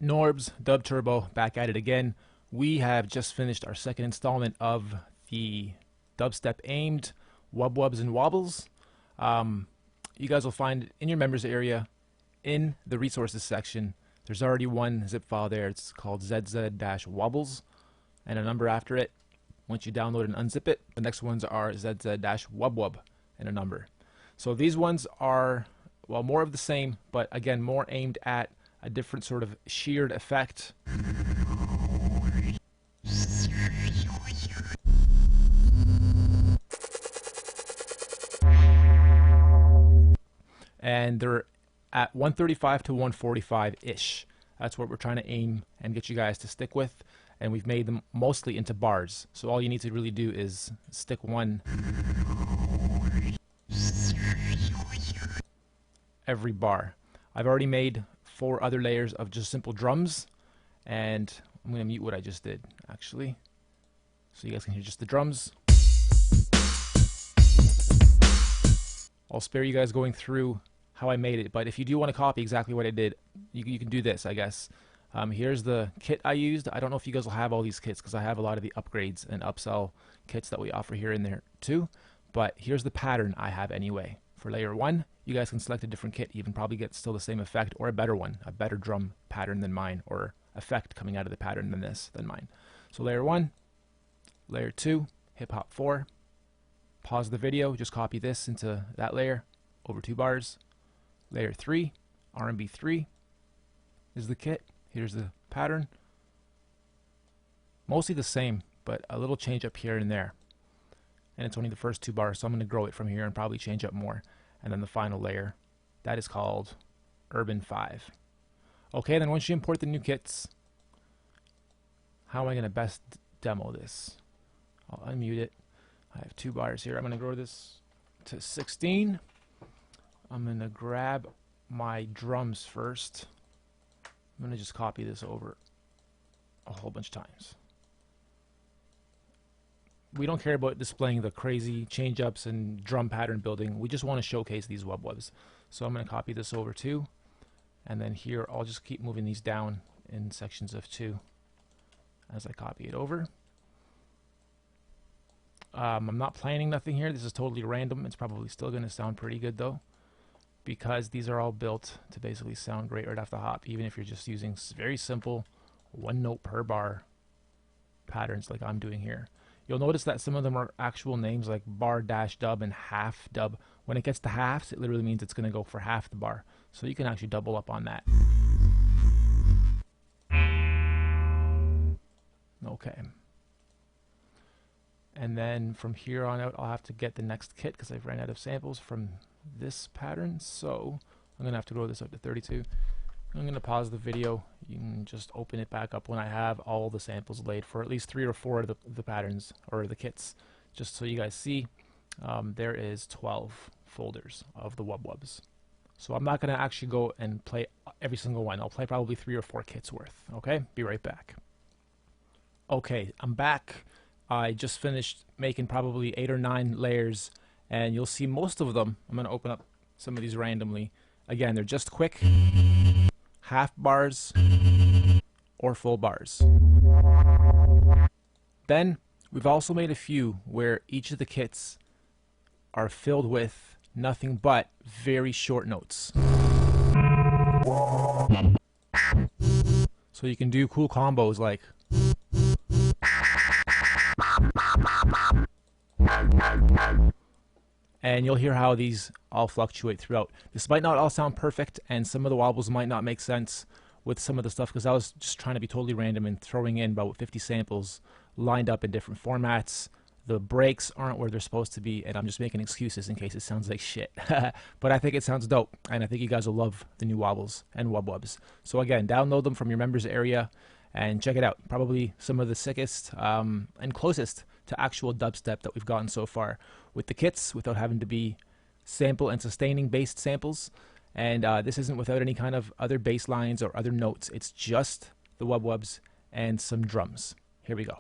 Norbs, Dub Turbo, back at it again. We have just finished our second installment of the dubstep aimed wub-wubs and wobbles. You guys will find in your members area, in the resources section, there's already one zip file there. It's called ZZ-wobbles and a number after it. Once you download and unzip it, the next ones are ZZ-wub-wub and a number. So these ones are, well, more of the same, but again, more aimed at a different sort of sheared effect. And they're at 135 to 145-ish. That's what we're trying to aim and get you guys to stick with. And we've made them mostly into bars. So all you need to really do is stick one every bar. I've already made 4 other layers of just simple drums, and I'm going to mute what I just did actually so you guys can hear just the drums. I'll spare you guys going through how I made it, but if you do want to copy exactly what I did, you can do this, I guess. Here's the kit I used. I don't know if you guys will have all these kits because I have a lot of the upgrades and upsell kits that we offer here and there too, but here's the pattern I have anyway. For layer 1, you guys can select a different kit. You can probably get still the same effect or a better one, a better drum pattern than mine, or effect coming out of the pattern than mine. So layer 1, layer 2, hip hop 4. Pause the video, just copy this into that layer over 2 bars. Layer 3, R&B 3 is the kit. Here's the pattern. Mostly the same, but a little change up here and there. And it's only the first 2 bars, so I'm going to grow it from here and probably change up more. And then the final layer, that is called Urban 5. Okay, then once you import the new kits, how am I going to best demo this? I'll unmute it. I have 2 bars here. I'm going to grow this to 16. I'm going to grab my drums first. I'm going to just copy this over a whole bunch of times. We don't care about displaying the crazy change-ups and drum pattern building. We just want to showcase these wub-wubs. So I'm going to copy this over 2. And then here, I'll just keep moving these down in sections of 2 as I copy it over. I'm not planning nothing here. This is totally random. It's probably still going to sound pretty good though, because these are all built to basically sound great right off the hop, even if you're just using very simple 1 note per bar patterns like I'm doing here. You'll notice that some of them are actual names like bar dash dub and half dub. When it gets to halves, it literally means it's going to go for half the bar. So you can actually double up on that. Okay. And then from here on out, I'll have to get the next kit because I've ran out of samples from this pattern. So I'm going to have to grow this up to 32. I'm going to pause the video. You can just open it back up when I have all the samples laid for at least 3 or 4 of the patterns or the kits, just so you guys see. There is 12 folders of the wub-wubs. So I'm not going to actually go and play every single one. I'll play probably 3 or 4 kits worth. Okay, be right back. Okay, I'm back. I just finished making probably 8 or 9 layers, and you'll see most of them. I'm going to open up some of these randomly. Again, they're just quick half bars or full bars. Then we've also made a few where each of the kits are filled with nothing but very short notes. So you can do cool combos like and you'll hear how these all fluctuate throughout. This might not all sound perfect, and some of the wobbles might not make sense with some of the stuff, because I was just trying to be totally random and throwing in about 50 samples lined up in different formats. The breaks aren't where they're supposed to be, and I'm just making excuses in case it sounds like shit. But I think it sounds dope, and I think you guys will love the new wobbles and wub-wubs. So again, download them from your members area and check it out. Probably some of the sickest and closest to actual dubstep that we've gotten so far with the kits, without having to be sample and sustaining based samples. And this isn't without any kind of other bass lines or other notes. It's just the wub-wubs and some drums. Here we go.